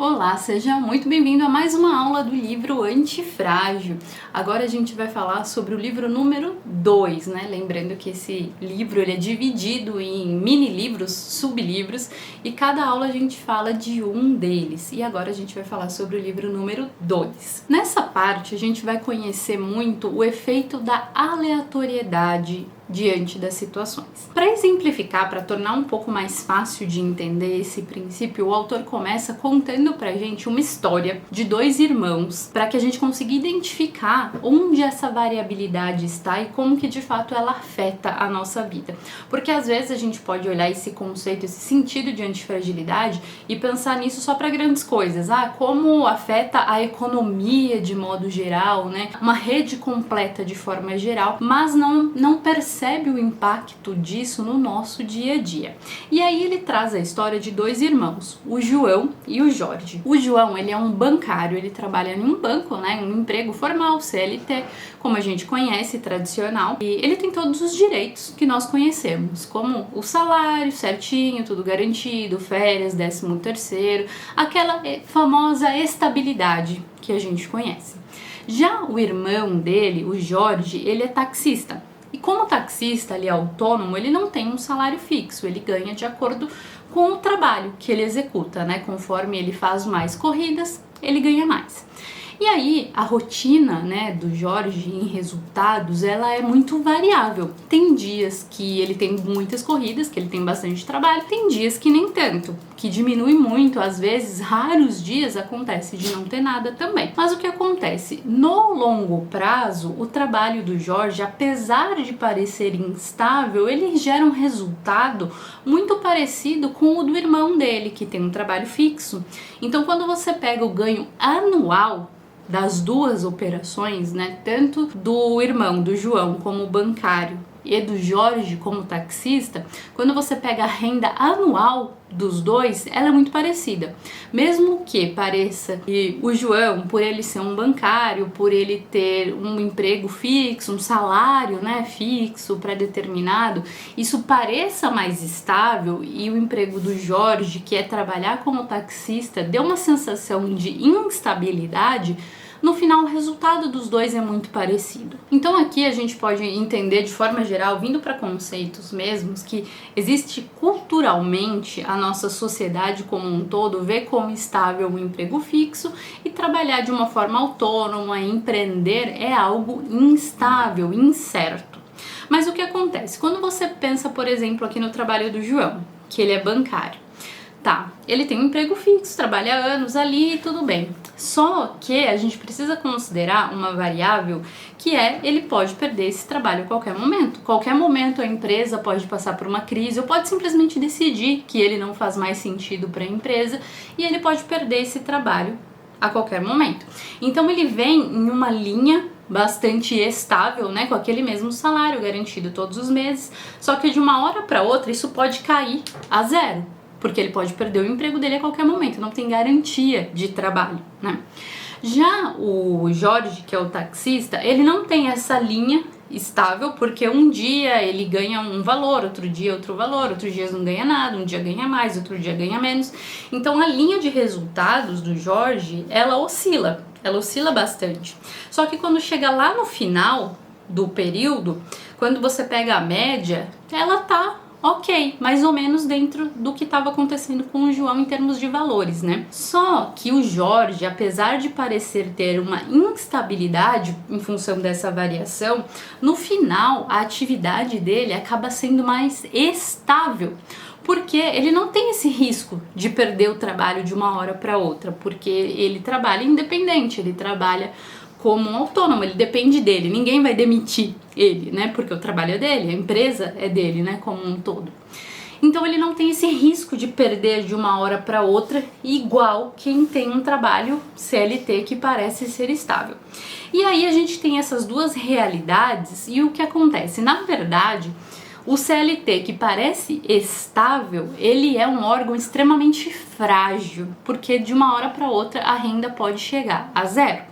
Olá, seja muito bem-vindo a mais uma aula do livro Antifrágil. Agora a gente vai falar sobre o livro número 2, né? Lembrando que esse livro ele é dividido em mini-livros, sublivros, e cada aula a gente fala de um deles. E agora a gente vai falar sobre o livro número 2. Nessa parte a gente vai conhecer muito o efeito da aleatoriedade diante das situações. Para exemplificar, para tornar um pouco mais fácil de entender esse princípio, o autor começa contando pra gente uma história de dois irmãos, para que a gente consiga identificar onde essa variabilidade está e como que de fato ela afeta a nossa vida. Porque às vezes a gente pode olhar esse conceito, esse sentido de antifragilidade e pensar nisso só para grandes coisas, como afeta a economia de modo geral, né? Uma rede completa de forma geral, mas não percebe o impacto disso no nosso dia a dia. E aí ele traz a história de dois irmãos, o João e o Jorge. O João, ele é um bancário, ele trabalha em um banco, né, um emprego formal, CLT, como a gente conhece, tradicional, e ele tem todos os direitos que nós conhecemos, como o salário certinho, tudo garantido, férias, 13º, aquela famosa estabilidade que a gente conhece. Já o irmão dele, o Jorge, ele é taxista. E como taxista, ele é autônomo, ele não tem um salário fixo, ele ganha de acordo com o trabalho que ele executa, né? Conforme ele faz mais corridas, ele ganha mais. E aí, a rotina, né, do Jorge em resultados, ela é muito variável. Tem dias que ele tem muitas corridas, que ele tem bastante trabalho, tem dias que nem tanto, que diminui muito, às vezes, raros dias acontece de não ter nada também. Mas o que acontece? No longo prazo, o trabalho do Jorge, apesar de parecer instável, ele gera um resultado muito parecido com o do irmão dele, que tem um trabalho fixo. Então, quando você pega o ganho anual das duas operações, né, tanto do irmão, do João, como bancário, e do Jorge como taxista, quando você pega a renda anual dos dois, ela é muito parecida. Mesmo que pareça que o João, por ele ser um bancário, por ele ter um emprego fixo, um salário, né, fixo, pré-determinado, isso pareça mais estável, e o emprego do Jorge, que é trabalhar como taxista, deu uma sensação de instabilidade, no final o resultado dos dois é muito parecido. Então aqui a gente pode entender de forma geral, vindo para conceitos mesmos, que existe culturalmente a nossa sociedade como um todo vê como estável um emprego fixo e trabalhar de uma forma autônoma, empreender é algo instável, incerto. Mas o que acontece? Quando você pensa, por exemplo, aqui no trabalho do João, que ele é bancário, tá, ele tem um emprego fixo, trabalha há anos ali e tudo bem. Só que a gente precisa considerar uma variável que ele pode perder esse trabalho a qualquer momento. Qualquer momento a empresa pode passar por uma crise ou pode simplesmente decidir que ele não faz mais sentido para a empresa e ele pode perder esse trabalho a qualquer momento. Então ele vem em uma linha bastante estável, né, com aquele mesmo salário garantido todos os meses, só que de uma hora para outra isso pode cair a zero. Porque ele pode perder o emprego dele a qualquer momento, não tem garantia de trabalho, né? Já o Jorge, que é o taxista, ele não tem essa linha estável, porque um dia ele ganha um valor, outro dia outro valor, outro dia não ganha nada, um dia ganha mais, outro dia ganha menos. Então a linha de resultados do Jorge, ela oscila bastante. Só que quando chega lá no final do período, quando você pega a média, ela tá ok, mais ou menos dentro do que estava acontecendo com o João em termos de valores, né? Só que o Jorge, apesar de parecer ter uma instabilidade em função dessa variação, no final a atividade dele acaba sendo mais estável, porque ele não tem esse risco de perder o trabalho de uma hora para outra, porque ele trabalha independente, ele trabalha como um autônomo, ele depende dele, ninguém vai demitir ele, né, porque o trabalho é dele, a empresa é dele, né, como um todo. Então ele não tem esse risco de perder de uma hora para outra, igual quem tem um trabalho CLT que parece ser estável. E aí a gente tem essas duas realidades e o que acontece? Na verdade, o CLT que parece estável, ele é um órgão extremamente frágil, porque de uma hora para outra a renda pode chegar a zero.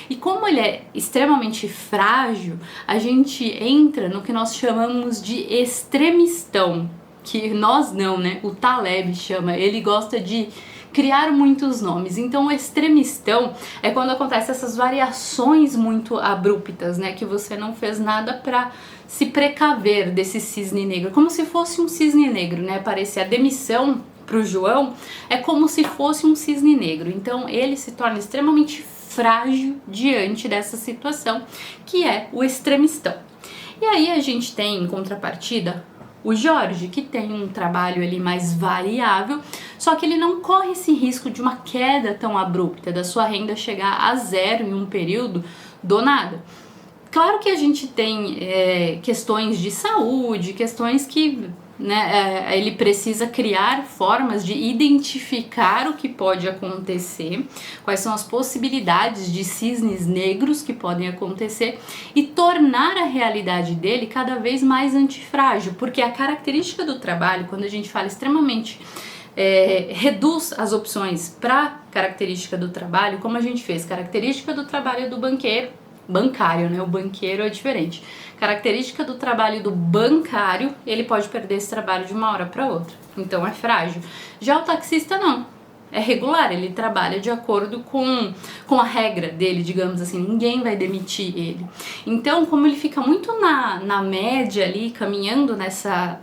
E como ele é extremamente frágil, a gente entra no que nós chamamos de extremistão, que nós não, né? O Taleb chama, ele gosta de criar muitos nomes. Então o extremistão é quando acontecem essas variações muito abruptas, né, que você não fez nada para se precaver desse cisne negro, como se fosse um cisne negro, né? Parecia a demissão para o João é como se fosse um cisne negro. Então ele se torna extremamente frágil diante dessa situação, que é o extremistão. E aí a gente tem em contrapartida o Jorge, que tem um trabalho ali mais variável, só que ele não corre esse risco de uma queda tão abrupta, da sua renda chegar a zero em um período do nada. Claro que a gente tem questões de saúde, questões que, né, ele precisa criar formas de identificar o que pode acontecer, quais são as possibilidades de cisnes negros que podem acontecer e tornar a realidade dele cada vez mais antifrágil, porque a característica do trabalho, quando a gente fala extremamente reduz as opções para característica do trabalho, como a gente fez, característica do trabalho do bancário, né? O banqueiro é diferente. Característica do trabalho do bancário, ele pode perder esse trabalho de uma hora para outra. Então é frágil. Já o taxista não. É regular, ele trabalha de acordo com a regra dele, digamos assim, ninguém vai demitir ele. Então, como ele fica muito na média ali, caminhando nessa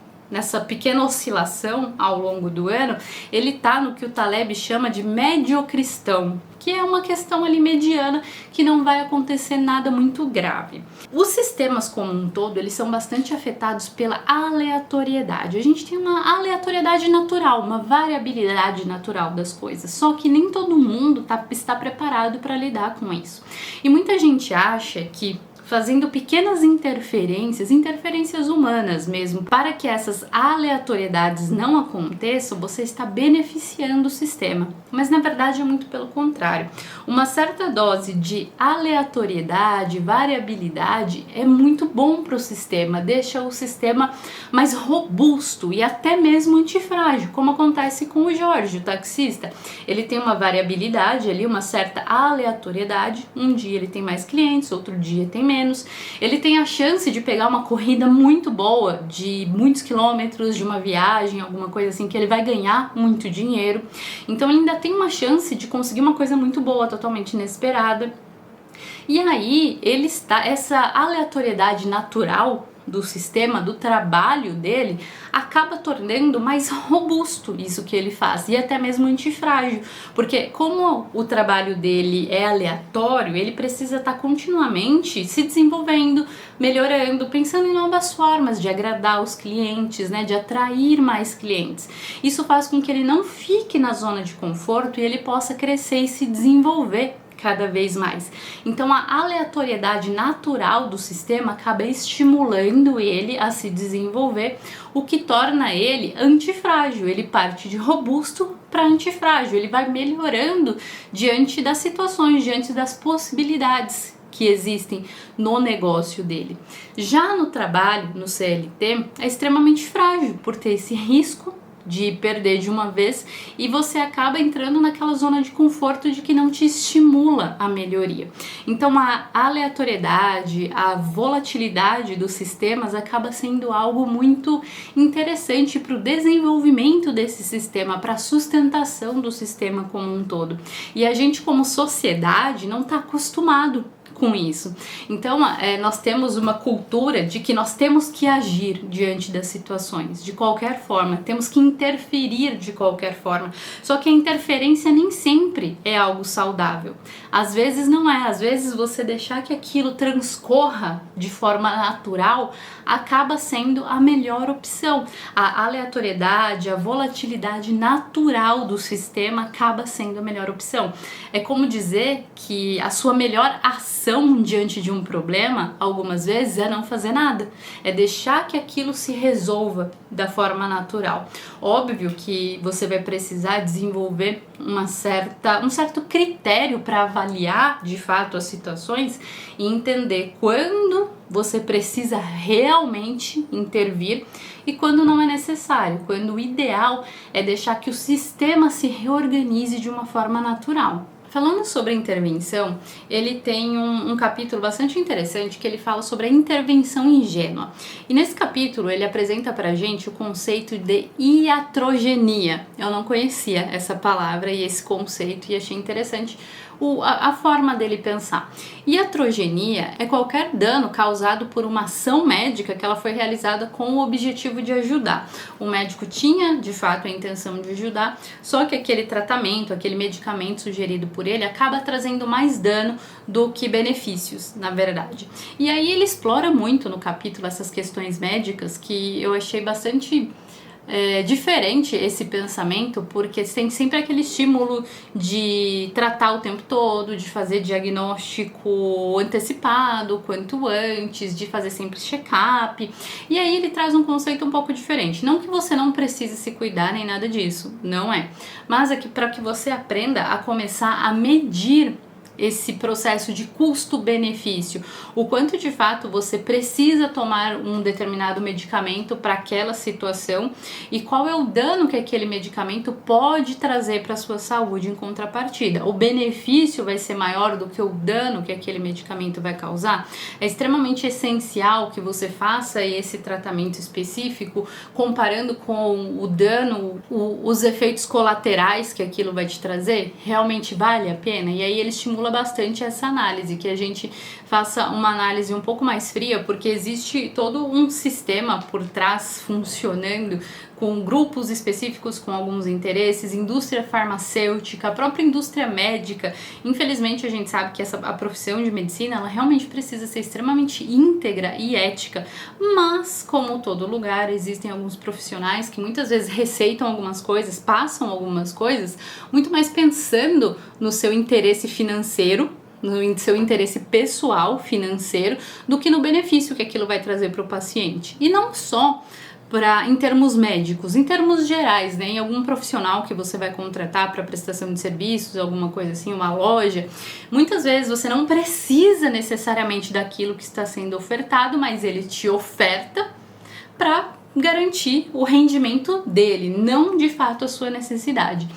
pequena oscilação ao longo do ano, ele tá no que o Taleb chama de mediocristão, que é uma questão ali mediana, que não vai acontecer nada muito grave. Os sistemas como um todo, eles são bastante afetados pela aleatoriedade. A gente tem uma aleatoriedade natural, uma variabilidade natural das coisas, só que nem todo mundo está preparado para lidar com isso. E muita gente acha que fazendo pequenas interferências humanas mesmo, para que essas aleatoriedades não aconteçam, você está beneficiando o sistema. Mas na verdade é muito pelo contrário. Uma certa dose de aleatoriedade, variabilidade é muito bom para o sistema, deixa o sistema mais robusto e até mesmo antifrágil, como acontece com o Jorge, o taxista. Ele tem uma variabilidade ali, uma certa aleatoriedade, um dia ele tem mais clientes, outro dia tem menos. Ele tem a chance de pegar uma corrida muito boa, de muitos quilômetros, de uma viagem, alguma coisa assim, que ele vai ganhar muito dinheiro. Então ele ainda tem uma chance de conseguir uma coisa muito boa, totalmente inesperada. E aí essa aleatoriedade natural do sistema, do trabalho dele, acaba tornando mais robusto isso que ele faz e até mesmo antifrágil, porque como o trabalho dele é aleatório, ele precisa estar continuamente se desenvolvendo, melhorando, pensando em novas formas de agradar os clientes, né, de atrair mais clientes. Isso faz com que ele não fique na zona de conforto e ele possa crescer e se desenvolver cada vez mais. Então a aleatoriedade natural do sistema acaba estimulando ele a se desenvolver, o que torna ele antifrágil. Ele parte de robusto para antifrágil, ele vai melhorando diante das situações, diante das possibilidades que existem no negócio dele. Já no trabalho, no CLT, é extremamente frágil por ter esse risco de perder de uma vez e você acaba entrando naquela zona de conforto de que não te estimula a melhoria. Então a aleatoriedade, a volatilidade dos sistemas acaba sendo algo muito interessante para o desenvolvimento desse sistema, para a sustentação do sistema como um todo. E a gente como sociedade não está acostumado com isso. Então, nós temos uma cultura de que nós temos que agir diante das situações, de qualquer forma, temos que interferir de qualquer forma. Só que a interferência nem sempre é algo saudável. Às vezes não é, às vezes você deixar que aquilo transcorra de forma natural acaba sendo a melhor opção. A aleatoriedade, a volatilidade natural do sistema acaba sendo a melhor opção. É como dizer que a sua melhor ação diante de um problema, algumas vezes, é não fazer nada. É deixar que aquilo se resolva da forma natural. Óbvio que você vai precisar desenvolver um certo critério para avaliar de fato as situações e entender quando você precisa realmente intervir e quando não é necessário, quando o ideal é deixar que o sistema se reorganize de uma forma natural. Falando sobre intervenção, ele tem um capítulo bastante interessante que ele fala sobre a intervenção ingênua. E nesse capítulo ele apresenta pra gente o conceito de iatrogenia. Eu não conhecia essa palavra e esse conceito e achei interessante a forma dele pensar. Iatrogenia é qualquer dano causado por uma ação médica que ela foi realizada com o objetivo de ajudar. O médico tinha, de fato, a intenção de ajudar, só que aquele tratamento, aquele medicamento sugerido por ele acaba trazendo mais dano do que benefícios, na verdade. E aí ele explora muito no capítulo essas questões médicas que eu achei bastante diferente esse pensamento, porque tem sempre aquele estímulo de tratar o tempo todo, de fazer diagnóstico antecipado, quanto antes, de fazer sempre check-up. E aí ele traz um conceito um pouco diferente. Não que você não precise se cuidar nem nada disso, não é. Mas é que para que você aprenda a começar a medir esse processo de custo-benefício, o quanto de fato você precisa tomar um determinado medicamento para aquela situação e qual é o dano que aquele medicamento pode trazer para a sua saúde em contrapartida. O benefício vai ser maior do que o dano que aquele medicamento vai causar. É extremamente essencial que você faça esse tratamento específico comparando com o dano, os efeitos colaterais que aquilo vai te trazer. Realmente vale a pena? E aí ele estimula bastante essa análise, que a gente faça uma análise um pouco mais fria, porque existe todo um sistema por trás funcionando com grupos específicos com alguns interesses, indústria farmacêutica, a própria indústria médica. Infelizmente a gente sabe que a profissão de medicina ela realmente precisa ser extremamente íntegra e ética, mas como todo lugar existem alguns profissionais que muitas vezes receitam algumas coisas, passam algumas coisas, muito mais pensando no seu interesse financeiro, no seu interesse pessoal financeiro, do que no benefício que aquilo vai trazer para o paciente. E não só em termos médicos, em termos gerais, né? Em algum profissional que você vai contratar para prestação de serviços, alguma coisa assim, uma loja, muitas vezes você não precisa necessariamente daquilo que está sendo ofertado, mas ele te oferta para garantir o rendimento dele, não de fato a sua necessidade.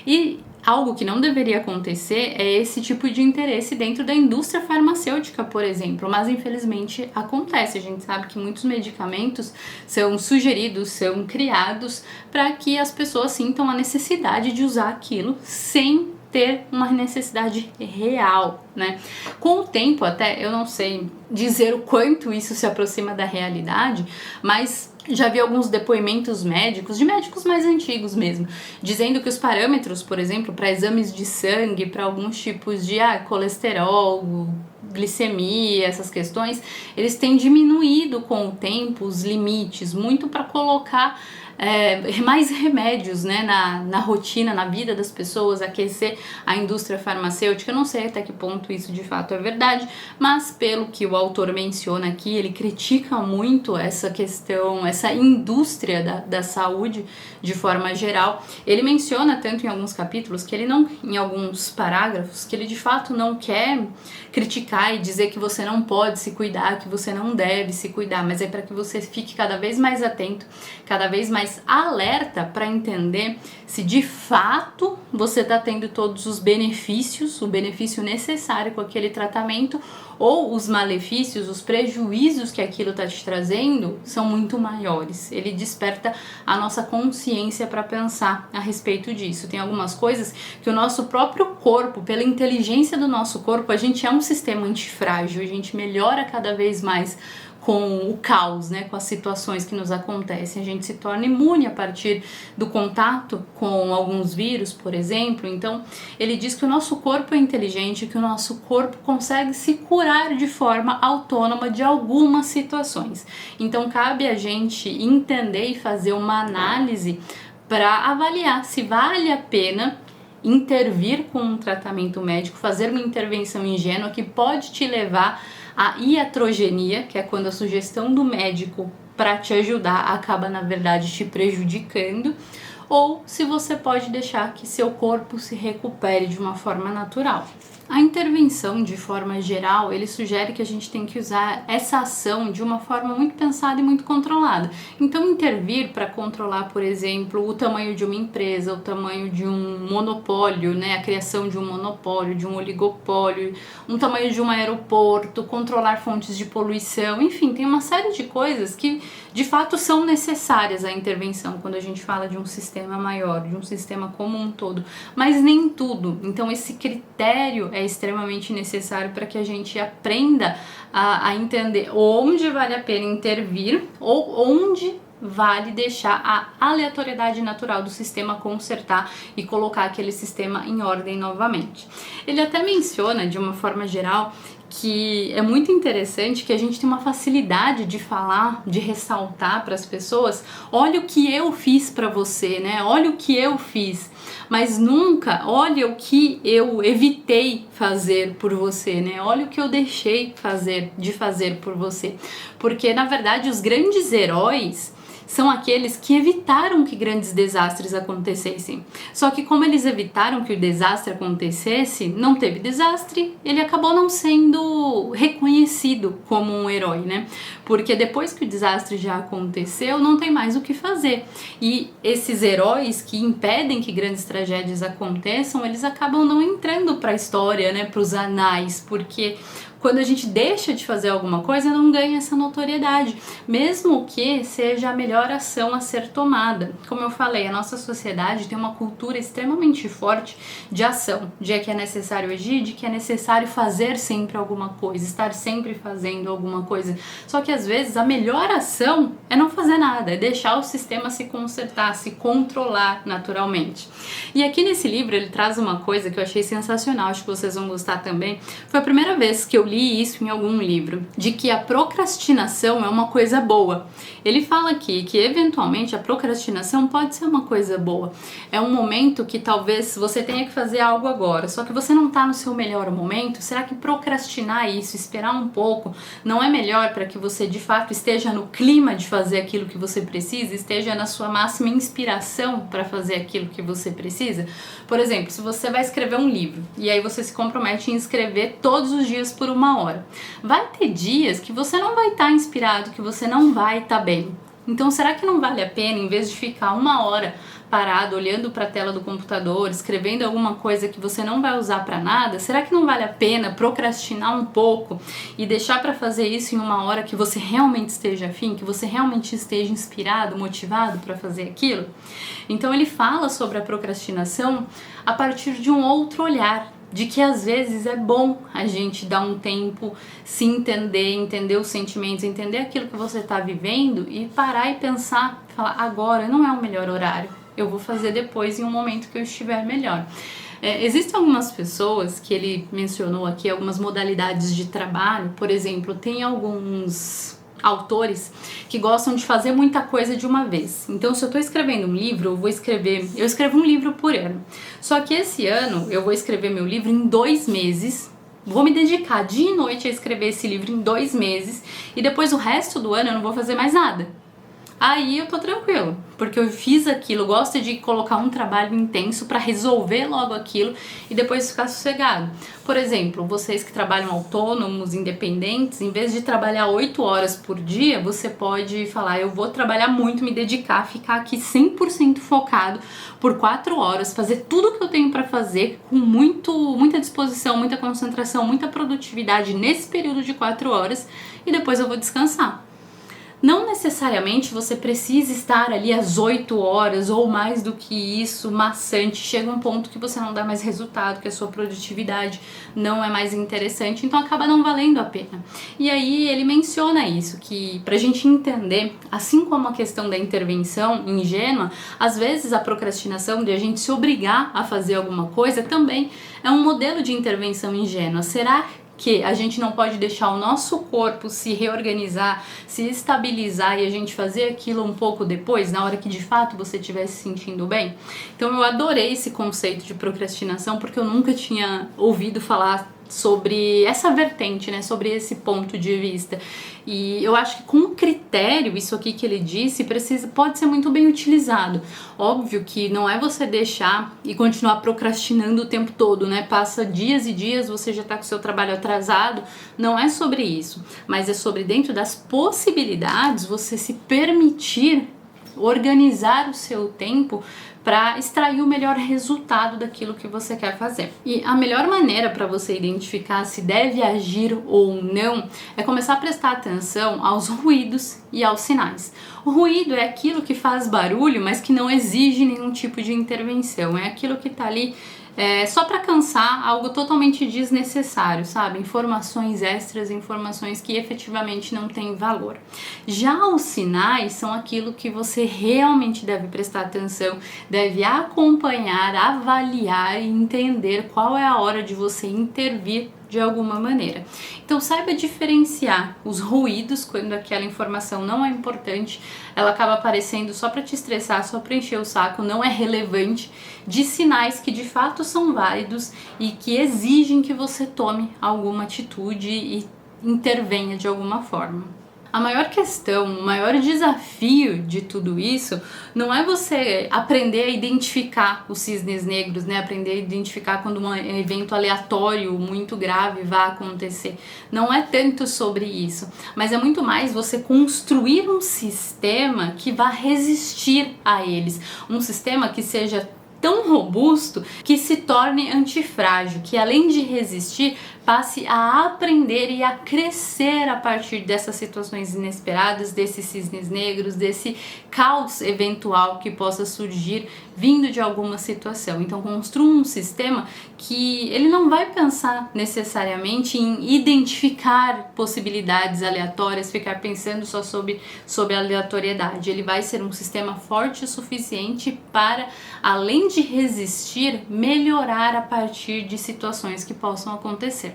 E algo que não deveria acontecer é esse tipo de interesse dentro da indústria farmacêutica, por exemplo, mas infelizmente acontece. A gente sabe que muitos medicamentos são sugeridos, são criados para que as pessoas sintam a necessidade de usar aquilo sem ter uma necessidade real, né? Com o tempo, até eu não sei dizer o quanto isso se aproxima da realidade, mas já vi alguns depoimentos médicos, de médicos mais antigos mesmo, dizendo que os parâmetros, por exemplo, para exames de sangue, para alguns tipos de colesterol, glicemia, essas questões, eles têm diminuído com o tempo os limites, muito para colocar mais remédios, né, na rotina, na vida das pessoas, aquecer a indústria farmacêutica. Eu não sei até que ponto isso de fato é verdade, mas pelo que o autor menciona aqui, ele critica muito essa questão, essa indústria da saúde de forma geral. Ele menciona tanto em alguns capítulos que ele não, em alguns parágrafos, que ele de fato não quer criticar e dizer que você não pode se cuidar, que você não deve se cuidar, mas é para que você fique cada vez mais atento, cada vez mais alerta para entender se de fato você está tendo todos os benefícios, o benefício necessário com aquele tratamento, ou os malefícios, os prejuízos que aquilo está te trazendo são muito maiores. Ele desperta a nossa consciência para pensar a respeito disso. Tem algumas coisas que o nosso próprio corpo, pela inteligência do nosso corpo, a gente é um sistema antifrágil, a gente melhora cada vez mais com o caos, né, com as situações que nos acontecem. A gente se torna imune a partir do contato com alguns vírus, por exemplo. Então, ele diz que o nosso corpo é inteligente, que o nosso corpo consegue se curar de forma autônoma de algumas situações. Então, cabe a gente entender e fazer uma análise para avaliar se vale a pena intervir com um tratamento médico, fazer uma intervenção ingênua que pode te levar à iatrogenia, que é quando a sugestão do médico para te ajudar acaba, na verdade, te prejudicando, ou se você pode deixar que seu corpo se recupere de uma forma natural. A intervenção, de forma geral, ele sugere que a gente tem que usar essa ação de uma forma muito pensada e muito controlada. Então, intervir para controlar, por exemplo, o tamanho de uma empresa, o tamanho de um monopólio, né, a criação de um monopólio, de um oligopólio, um tamanho de um aeroporto, controlar fontes de poluição, enfim, tem uma série de coisas que, de fato, são necessárias à intervenção quando a gente fala de um sistema maior, de um sistema como um todo, mas nem tudo. Então, esse critério é extremamente necessário para que a gente aprenda a entender onde vale a pena intervir ou onde vale deixar a aleatoriedade natural do sistema consertar e colocar aquele sistema em ordem novamente. Ele até menciona, de uma forma geral, que é muito interessante que a gente tem uma facilidade de falar, de ressaltar para as pessoas, olha o que eu fiz para você, né? Olha o que eu fiz, mas nunca olha o que eu evitei fazer por você, né? Olha o que eu deixei de fazer por você, porque na verdade os grandes heróis são aqueles que evitaram que grandes desastres acontecessem. Só que como eles evitaram que o desastre acontecesse, não teve desastre, ele acabou não sendo reconhecido como um herói, né? Porque depois que o desastre já aconteceu, não tem mais o que fazer. E esses heróis que impedem que grandes tragédias aconteçam, eles acabam não entrando para a história, né? Para os anais, porque quando a gente deixa de fazer alguma coisa, não ganha essa notoriedade, mesmo que seja a melhor ação a ser tomada. Como eu falei, a nossa sociedade tem uma cultura extremamente forte de ação, de que é necessário agir, de que é necessário fazer sempre alguma coisa, estar sempre fazendo alguma coisa. Só que às vezes a melhor ação é não fazer nada, é deixar o sistema se consertar, se controlar naturalmente. E aqui nesse livro ele traz uma coisa que eu achei sensacional, acho que vocês vão gostar também. Foi a primeira vez que eu li isso em algum livro, de que a procrastinação é uma coisa boa. Ele fala aqui que eventualmente a procrastinação pode ser uma coisa boa. É um momento que talvez você tenha que fazer algo agora, só que você não está no seu melhor momento. Será que procrastinar isso, esperar um pouco, não é melhor para que você de fato esteja no clima de fazer aquilo que você precisa, esteja na sua máxima inspiração para fazer aquilo que você precisa? Por exemplo, se você vai escrever um livro e aí você se compromete em escrever todos os dias por uma hora, vai ter dias que você não vai estar inspirado, que você não vai estar bem. Então, será que não vale a pena, em vez de ficar uma hora parado, olhando para a tela do computador, escrevendo alguma coisa que você não vai usar para nada, será que não vale a pena procrastinar um pouco e deixar para fazer isso em uma hora que você realmente esteja afim, que você realmente esteja inspirado, motivado para fazer aquilo? Então, ele fala sobre a procrastinação a partir de um outro olhar, de que às vezes é bom a gente dar um tempo, se entender os sentimentos, entender aquilo que você está vivendo e parar e pensar, falar, agora não é o melhor horário, eu vou fazer depois em um momento que eu estiver melhor. Existem algumas pessoas que ele mencionou aqui, algumas modalidades de trabalho, por exemplo, tem alguns autores que gostam de fazer muita coisa de uma vez. Então, se eu estou escrevendo um livro, eu escrevo um livro por ano. Só que esse ano eu vou escrever meu livro em 2 meses. Vou me dedicar dia e noite a escrever esse livro em 2 meses e depois o resto do ano eu não vou fazer mais nada. Aí eu tô tranquilo, porque eu fiz aquilo, gosto de colocar um trabalho intenso para resolver logo aquilo e depois ficar sossegado. Por exemplo, vocês que trabalham autônomos, independentes, em vez de trabalhar 8 horas por dia, você pode falar, eu vou trabalhar muito, me dedicar, ficar aqui 100% focado por 4 horas, fazer tudo que eu tenho para fazer com muita disposição, muita concentração, muita produtividade nesse período de 4 horas e depois eu vou descansar. Não necessariamente você precisa estar ali às 8 horas ou mais do que isso, maçante. Chega um ponto que você não dá mais resultado, que a sua produtividade não é mais interessante, então acaba não valendo a pena. E aí ele menciona isso, que pra gente entender, assim como a questão da intervenção ingênua, às vezes a procrastinação de a gente se obrigar a fazer alguma coisa também é um modelo de intervenção ingênua. Será que a gente não pode deixar o nosso corpo se reorganizar, se estabilizar e a gente fazer aquilo um pouco depois, na hora que de fato você estiver se sentindo bem? Então eu adorei esse conceito de procrastinação porque eu nunca tinha ouvido falar sobre essa vertente, né, sobre esse ponto de vista. E eu acho que com critério, isso aqui que ele disse, pode ser muito bem utilizado. Óbvio que não é você deixar e continuar procrastinando o tempo todo, né? Passa dias e dias, você já tá com o seu trabalho atrasado. Não é sobre isso, mas é sobre, dentro das possibilidades, você se permitir organizar o seu tempo para extrair o melhor resultado daquilo que você quer fazer. E a melhor maneira para você identificar se deve agir ou não é começar a prestar atenção aos ruídos e aos sinais. O ruído é aquilo que faz barulho, mas que não exige nenhum tipo de intervenção. É aquilo que tá ali só para cansar, algo totalmente desnecessário, sabe? Informações extras, informações que efetivamente não têm valor. Já os sinais são aquilo que você realmente deve prestar atenção, deve acompanhar, avaliar e entender qual é a hora de você intervir de alguma maneira. Então saiba diferenciar os ruídos quando aquela informação não é importante, ela acaba aparecendo só para te estressar, só para encher o saco, não é relevante, de sinais que de fato são válidos e que exigem que você tome alguma atitude e intervenha de alguma forma. A maior questão, o maior desafio de tudo isso não é você aprender a identificar os cisnes negros, né? Aprender a identificar quando um evento aleatório muito grave vai acontecer. Não é tanto sobre isso, mas é muito mais você construir um sistema que vá resistir a eles. Um sistema que seja tão robusto que se torne antifrágil, que além de resistir, passe a aprender e a crescer a partir dessas situações inesperadas, desses cisnes negros, desse caos eventual que possa surgir vindo de alguma situação. Então construa um sistema que ele não vai pensar necessariamente em identificar possibilidades aleatórias, ficar pensando só sobre aleatoriedade. Ele vai ser um sistema forte o suficiente para, além de resistir, melhorar a partir de situações que possam acontecer.